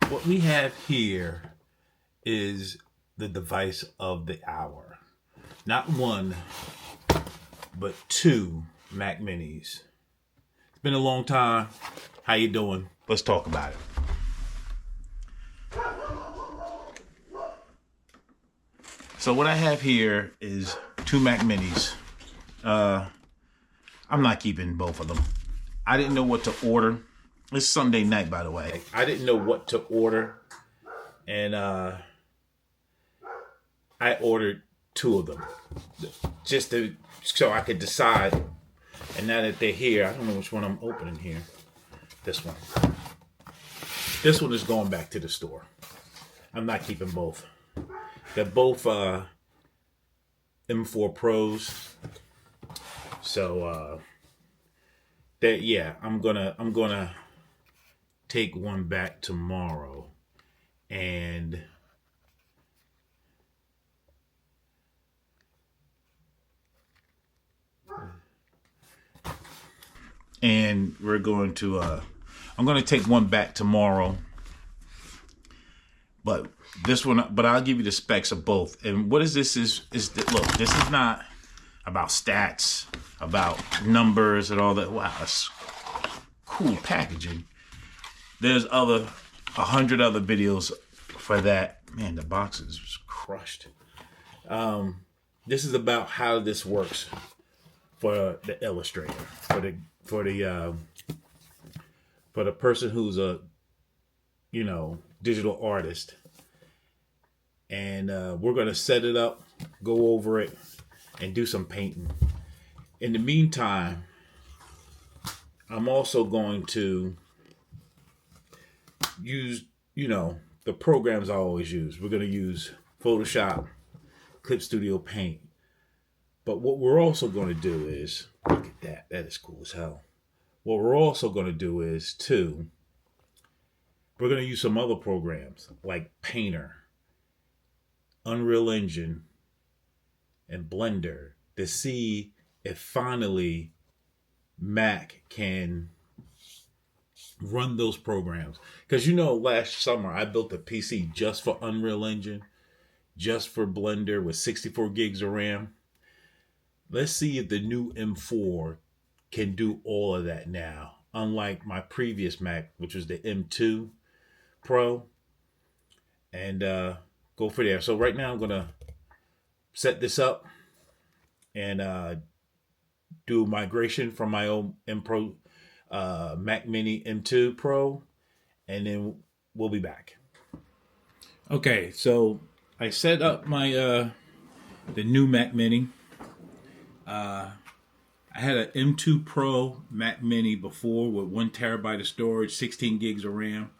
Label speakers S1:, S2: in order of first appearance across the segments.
S1: What we have here is the device of the hour. Not one, but two Mac Minis. It's been a long time. How you doing? Let's talk about it. So what I have here is two Mac Minis. I'm not keeping both of them. I didn't know what to order. It's Sunday night, by the way. I didn't know what to order. And I ordered two of them. Just so I could decide. And now that they're here, I don't know which one I'm opening here. This one. This one is going back to the store. I'm not keeping both. They're both M4 Pros. So I'm gonna take one back tomorrow and we're going to I'm going to take one back tomorrow, but I'll give you the specs of both. And what is this look, this is not about stats, about numbers and all that. Wow, that's cool packaging. There's 100 other videos for that. Man, the box is crushed. This is about how this works for the illustrator, for the person who's a digital artist. And we're gonna set it up, go over it, and do some painting. In the meantime, I'm also going to use, the programs I always use. We're going to use Photoshop, Clip Studio Paint. But what we're also going to do is, look at that. That is cool as hell. What we're also going to do is, we're going to use some other programs like Painter, Unreal Engine, and Blender to see if finally Mac can run those programs. Because last summer I built a PC just for Unreal Engine, just for Blender with 64 gigs of RAM. Let's see if the new M4 can do all of that now, unlike my previous Mac, which was the M2 Pro, and go for there. So right now I'm gonna set this up and do migration from my old Mac Mini M2 Pro, and then we'll be back. Okay, so I set up my the new Mac Mini. I had an M2 Pro Mac Mini before with 1 terabyte of storage, 16 gigs of RAM.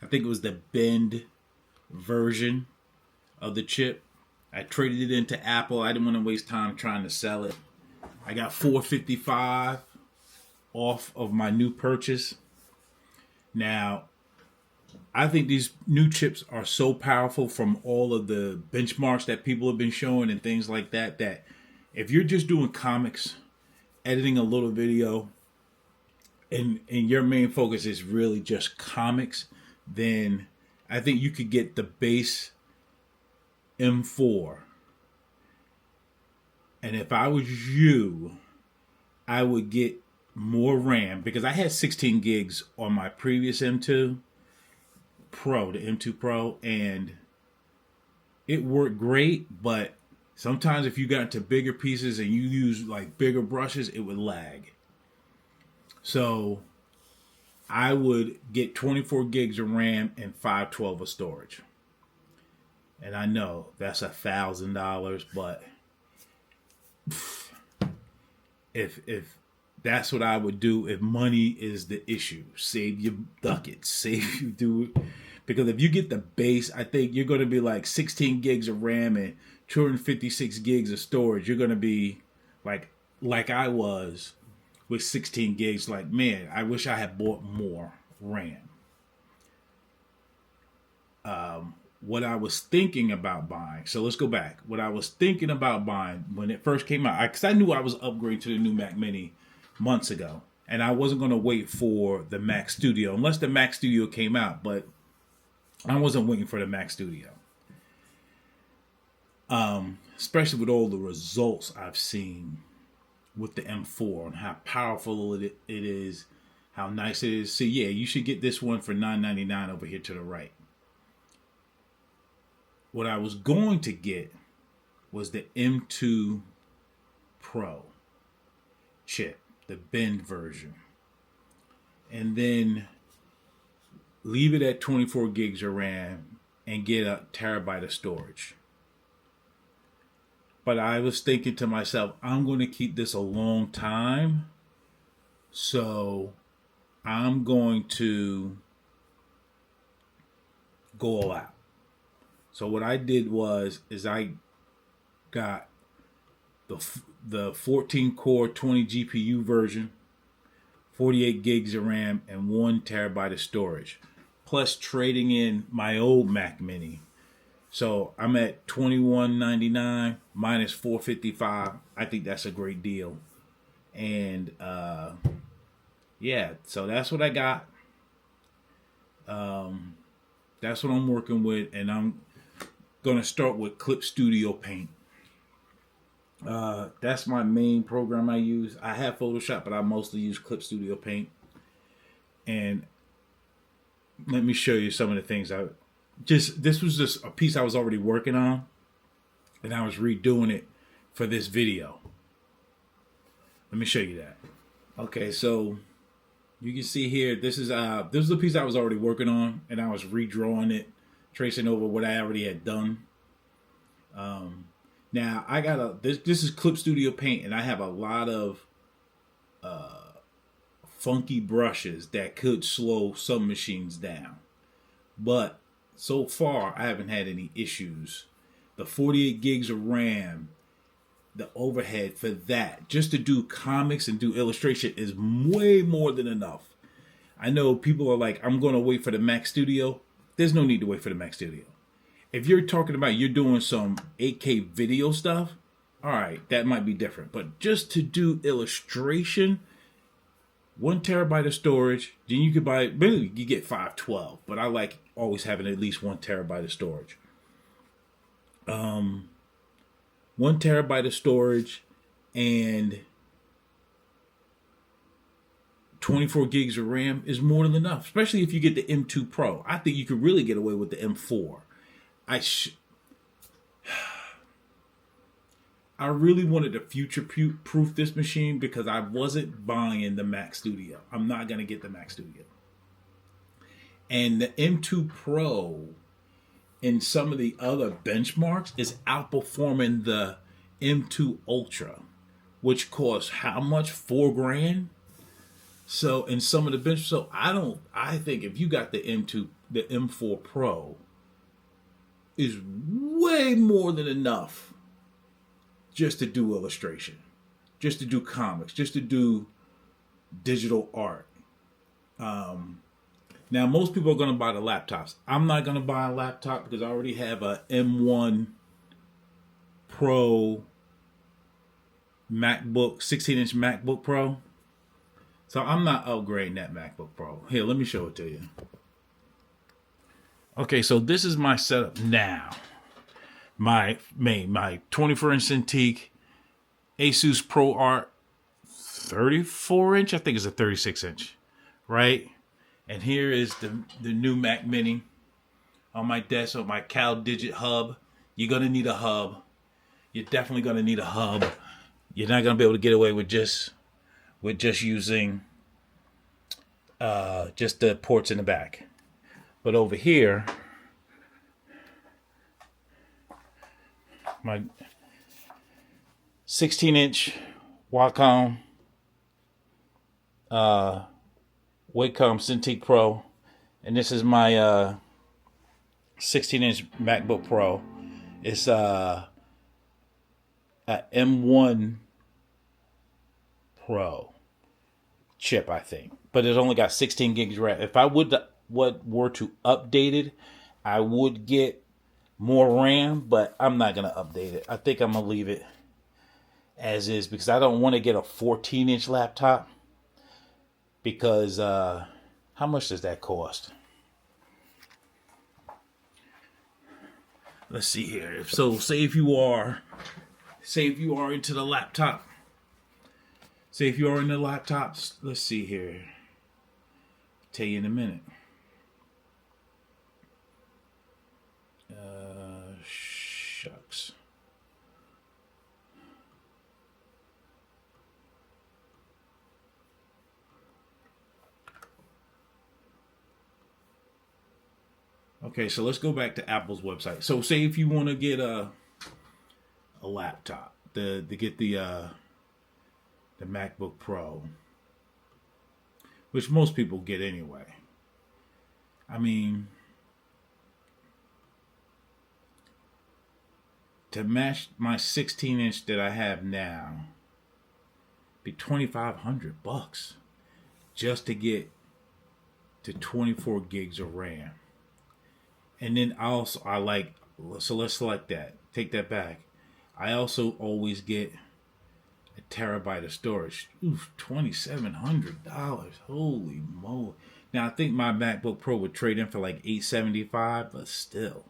S1: I think it was the Bend version of the chip. I traded it into Apple. I didn't want to waste time trying to sell it. I got $455 off of my new purchase. Now, I think these new chips are so powerful from all of the benchmarks that people have been showing and things like that, that if you're just doing comics, editing a little video, and your main focus is really just comics, then I think you could get the base M4. And if I was you, I would get more RAM, because I had 16 gigs on my previous M2 Pro, the M2 Pro, and it worked great, but sometimes if you got into bigger pieces and you use like bigger brushes, it would lag. So I would get 24 gigs of RAM and 512 of storage. And I know that's $1,000, but if that's what I would do if money is the issue. Save your ducats. Save you do it. Because if you get the base, I think you're going to be like 16 gigs of RAM and 256 gigs of storage. You're going to be like I was with 16 gigs. Like, man, I wish I had bought more RAM. What I was thinking about buying. So let's go back. What I was thinking about buying when it first came out, because I knew I was upgrading to the new Mac Mini months ago, and I wasn't going to wait for the Mac Studio unless the Mac Studio came out. But I wasn't waiting for the Mac Studio. Especially with all the results I've seen with the M4 and how powerful it is, how nice it is. So yeah, you should get this one for $9.99 over here to the right. What I was going to get was the M2 Pro chip, the bend version, and then leave it at 24 gigs of RAM and get a terabyte of storage. But I was thinking to myself, I'm going to keep this a long time, so I'm going to go all out. So what I did is I got the 14 core 20 GPU version, 48 gigs of RAM, and 1 terabyte of storage, plus trading in my old Mac Mini. So I'm at $21.99 minus $4.55. I think that's a great deal. And yeah, so that's what I got. That's what I'm working with, and I'm gonna start with Clip Studio Paint. That's my main program I use. I have Photoshop, but I mostly use Clip Studio Paint. And let me show you some of the things this was just a piece I was already working on, and I was redoing it for this video. Let me show you that. Okay, so you can see here, this is a piece I was already working on, and I was redrawing it, tracing over what I already had done. Now I got this is Clip Studio Paint, and I have a lot of funky brushes that could slow some machines down, but so far I haven't had any issues. The 48 gigs of RAM, the overhead for that, just to do comics and do illustration, is way more than enough. I know people are like, I'm going to wait for the Mac Studio. There's no need to wait for the Mac Studio. If you're talking about you're doing some 8K video stuff, all right, that might be different. But just to do illustration, 1 terabyte of storage, then you could buy, maybe you get 512, but I like always having at least 1 terabyte of storage. 1 terabyte of storage and 24 gigs of RAM is more than enough, especially if you get the M2 Pro. I think you could really get away with the M4. I really wanted to future-proof this machine because I wasn't buying the Mac Studio. I'm not going to get the Mac Studio. And the M2 Pro, in some of the other benchmarks, is outperforming the M2 Ultra, which costs how much? $4,000. So in some of the bench, I think if you got the M4 Pro, is way more than enough just to do illustration, just to do comics, just to do digital art. Now, most people are going to buy the laptops. I'm not going to buy a laptop because I already have a M1 Pro MacBook, 16-inch MacBook Pro. So I'm not upgrading that MacBook Pro. Here, let me show it to you. Okay, so this is my setup now. My 24-inch Cintiq Asus ProArt 34-inch. I think it's a 36-inch, right? And here is the new Mac Mini on my desk with my CalDigit hub. You're gonna need a hub. You're definitely gonna need a hub. You're not gonna be able to get away with just using just the ports in the back. But over here, my 16-inch Wacom Wacom Cintiq Pro, and this is my 16-inch MacBook Pro. It's a M1 Pro chip, I think, but it's only got 16 gigs RAM. If I were to update it, I would get more RAM, but I'm not gonna update it. I think I'm gonna leave it as is because I don't want to get a 14-inch laptop. Because how much does that cost? let's see here. So say if you are into the laptop. Say if you are in the laptops, let's see here. Tell you in a minute. Shucks. Okay, so let's go back to Apple's website. So say if you want to get a laptop, to get the MacBook Pro, which most people get anyway. I mean, to match my 16-inch that I have now, be $2,500 just to get to 24 gigs of RAM. And then so let's select that. Take that back. I also always get a terabyte of storage. Oof, $2,700. Holy moly. Now I think my MacBook Pro would trade in for like $875, but still.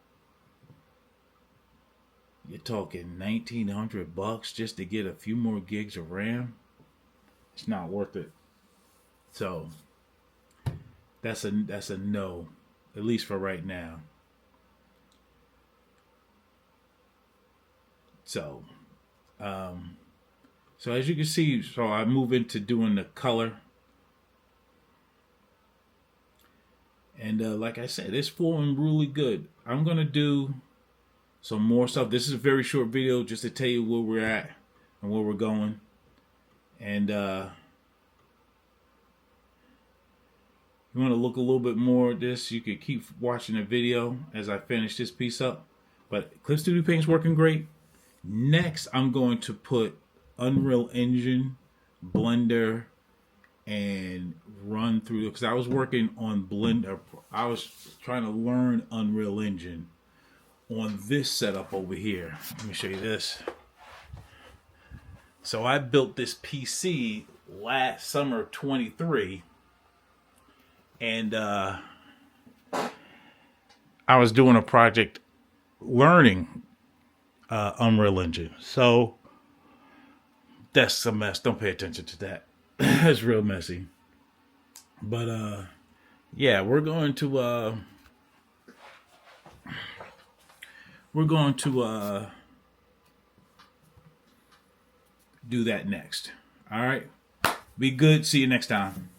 S1: You're talking $1,900 just to get a few more gigs of RAM. It's not worth it. So that's a no, at least for right now. So, so as you can see, so I move into doing the color, and like I said, it's flowing really good. I'm gonna do some more stuff. This is a very short video just to tell you where we're at and where we're going. And you want to look a little bit more at this, you could keep watching the video as I finish this piece up. But Clip Studio Paint's working great. Next, I'm going to put Unreal Engine, Blender, and run through, because I was working on Blender. I was trying to learn Unreal Engine on this setup over here. Let me show you this. So I built this PC last summer 23, and I was doing a project learning Unreal Engine. So that's a mess. Don't pay attention to that. It's real messy. But yeah, we're going to do that next. All right. Be good. See you next time.